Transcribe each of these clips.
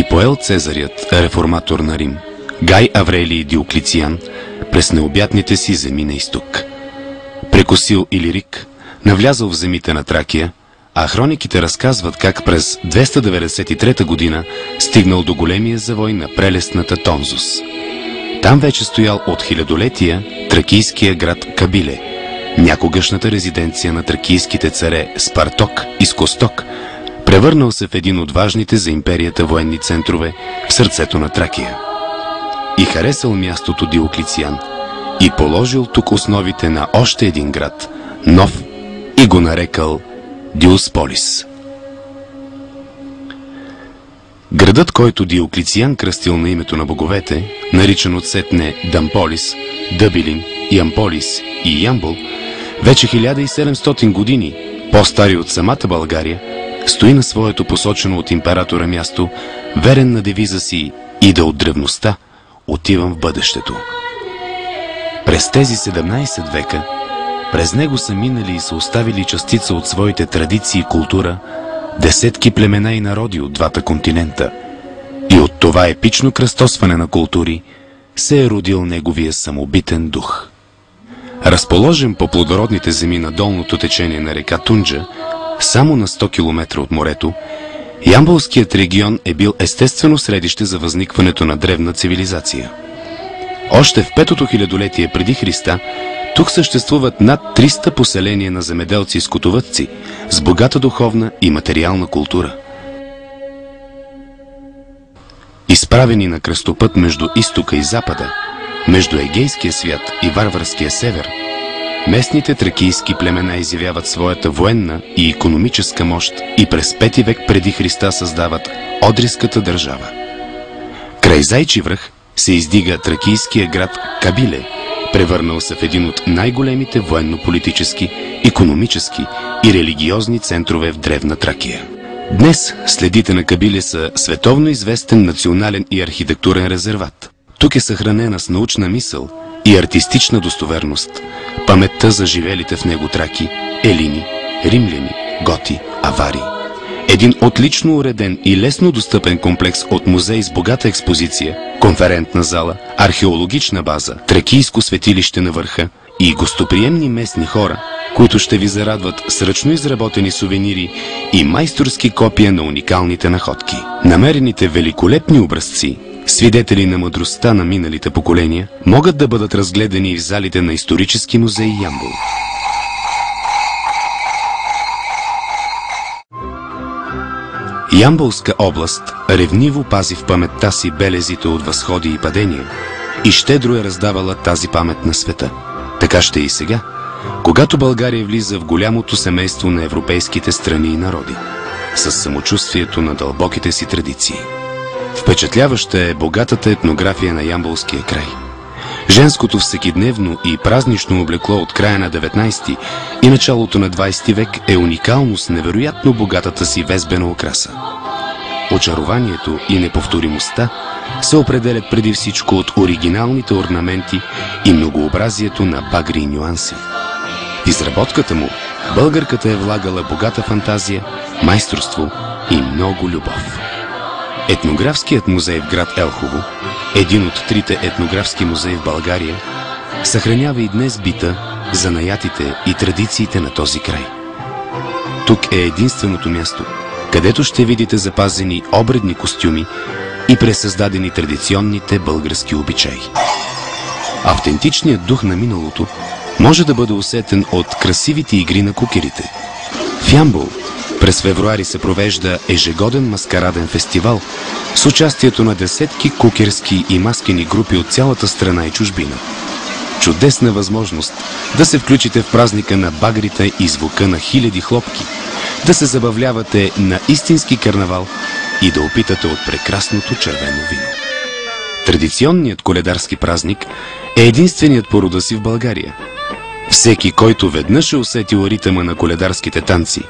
И поел Цезарят, реформатор на Рим, Гай Аврелий Диоклициан, през необятните си земи на изток. Прекосил Илирик, навлязъл в земите на Тракия, а хрониките разказват как през 293 година стигнал до големия завой на прелестната Тонзус. Там вече стоял от хилядолетия тракийския град Кабиле, някогашната резиденция на тракийските царе Спарток и Скосток, превърнал се в един от важните за империята военни центрове в сърцето на Тракия. И харесал мястото Диоклициан и положил тук основите на още един град, нов, и го нарекал Диосполис. Градът, който Диоклициан кръстил на името на боговете, наричан отсетне Дамполис, Дъбилин, Ямполис и Ямбол, вече 1700 години, по-стари от самата България, стои на своето посочено от императора място, верен на девиза си и да от древността отивам в бъдещето. През тези 17 века през него са минали и са оставили частица от своите традиции и култура десетки племена и народи от двата континента. И от това епично кръстосване на култури се е родил неговия самобитен дух. Разположен по плодородните земи на долното течение на река Тунджа, само на 100 км от морето, Ямболският регион е бил естествено средище за възникването на древна цивилизация. Още в 5-то хилядолетие преди Христа тук съществуват над 300 поселения на земеделци и скотовъдци с богата духовна и материална култура. Изправени на кръстопът между изтока и запада, между егейския свят и варварския север, местните тракийски племена изявяват своята военна и икономическа мощ и през 5 век преди Христа създават Одриската държава. Край Зайчи връх се издига тракийския град Кабиле, превърнал се в един от най-големите военно-политически, икономически и религиозни центрове в древна Тракия. Днес следите на Кабиле са световно известен национален и архитектурен резерват. Тук е съхранена с научна мисъл и артистична достоверност паметта за живелите в него траки, елини, римляни, готи, авари. Един отлично уреден и лесно достъпен комплекс от музей с богата експозиция, конферентна зала, археологична база, тракийско светилище на върха и гостоприемни местни хора, които ще ви зарадват с ръчно изработени сувенири и майсторски копия на уникалните находки. Намерените великолепни образци, свидетели на мъдростта на миналите поколения, могат да бъдат разгледани в залите на Исторически музей Ямбол. Ямболска област ревниво пази в паметта си белезите от възходи и падения и щедро е раздавала тази памет на света. Така ще и сега, когато България влиза в голямото семейство на европейските страни и народи, с самочувствието на дълбоките си традиции. Впечатляваща е богатата етнография на Ямболския край. Женското всекидневно и празнично облекло от края на 19 и началото на 20 век е уникално с невероятно богатата си везбена украса. Очарованието и неповторимостта се определят преди всичко от оригиналните орнаменти и многообразието на багри и нюанси. В изработката му българката е влагала богата фантазия, майсторство и много любов. Етнографският музей в град Елхово, един от 3 етнографски музеи в България, съхранява и днес бита, занаятите и традициите на този край. Тук е единственото място, където ще видите запазени обредни костюми и пресъздадени традиционните български обичаи. Автентичният дух на миналото може да бъде усетен от красивите игри на кукерите. В Ямбол през февруари се провежда ежегоден маскараден фестивал с участието на десетки кукерски и маскени групи от цялата страна и чужбина. Чудесна възможност да се включите в празника на багрите и звука на хиляди хлопки, да се забавлявате на истински карнавал и да опитате от прекрасното червено вино. Традиционният коледарски празник е единственият по рода си в България. Всеки, който веднъж е усетил ритъма на коледарските танци,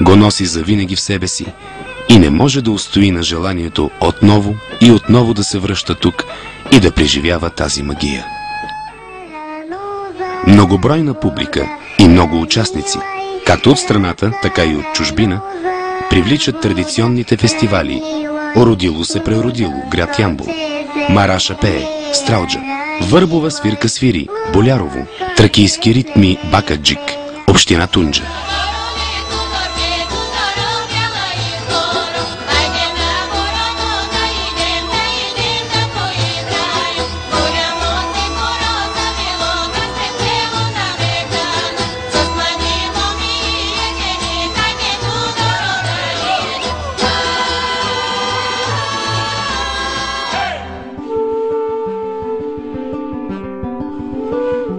го носи завинаги в себе си и не може да устои на желанието отново и отново да се връща тук и да преживява тази магия. Многобройна публика и много участници, както от страната, така и от чужбина, привличат традиционните фестивали Родило се преродило, град Ямбол. Мараша пее, Стралджа. Върбова свирка свири, Болярово. Тракийски ритми, Бакаджик, община Тунджа.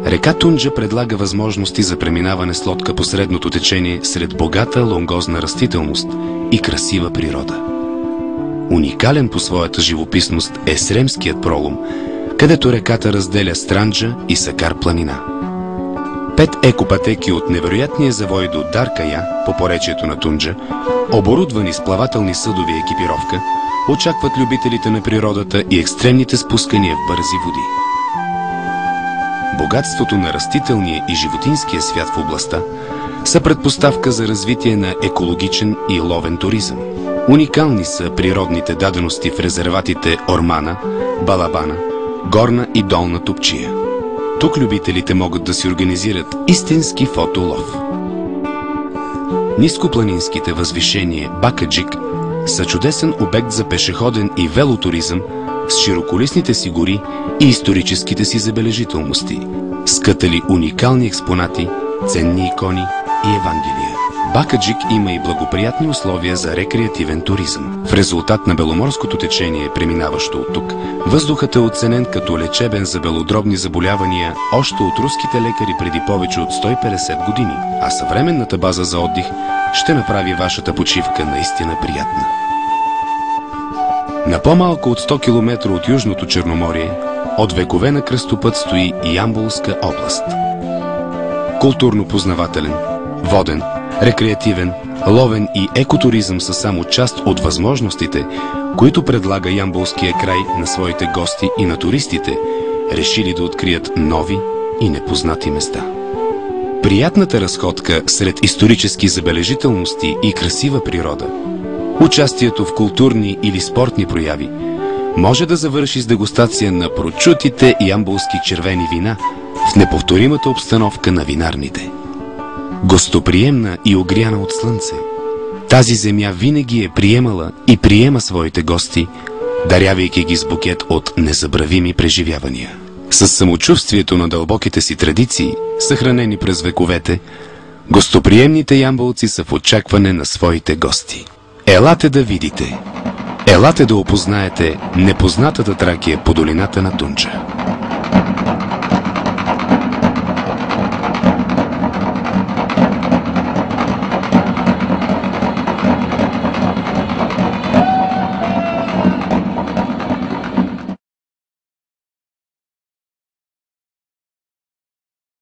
Река Тунджа предлага възможности за преминаване с лодка по средното течение сред богата лонгозна растителност и красива природа. Уникален по своята живописност е Сремският пролом, където реката разделя Странджа и Сакар планина. 5 екопатеки от невероятния завой до Даркая по поречието на Тунджа, оборудвани с плавателни съдови екипировка, очакват любителите на природата и екстремните спускания в бързи води. Богатството на растителния и животинския свят в областта са предпоставка за развитие на екологичен и ловен туризъм. Уникални са природните дадености в резерватите Ормана, Балабана, Горна и Долна Топчия. Тук любителите могат да си организират истински фотолов. Нископланинските възвишения Бакаджик са чудесен обект за пешеходен и велотуризъм с широколисните си гори и историческите си забележителности, скътали уникални експонати, ценни икони и Евангелия. Бакаджик има и благоприятни условия за рекреативен туризъм. В резултат на беломорското течение, преминаващо от тук, въздухът е оценен като лечебен за белодробни заболявания още от руските лекари преди повече от 150 години, а съвременната база за отдих ще направи вашата почивка наистина приятна. На по-малко от 100 км от Южното Черноморие, от векове на кръстопът стои Ямболска област. Културно-познавателен, воден, рекреативен, ловен и екотуризъм са само част от възможностите, които предлага Ямболския край на своите гости и на туристите, решили да открият нови и непознати места. Приятната разходка сред исторически забележителности и красива природа, участието в културни или спортни прояви може да завърши с дегустация на прочутите ямболски червени вина в неповторимата обстановка на винарните. Гостоприемна и огряна от слънце, тази земя винаги е приемала и приема своите гости, дарявайки ги с букет от незабравими преживявания. С самочувствието на дълбоките си традиции, съхранени през вековете, гостоприемните ямболци са в очакване на своите гости. Елате да видите, елате да опознаете непознатата Тракия по долината на Тунджа.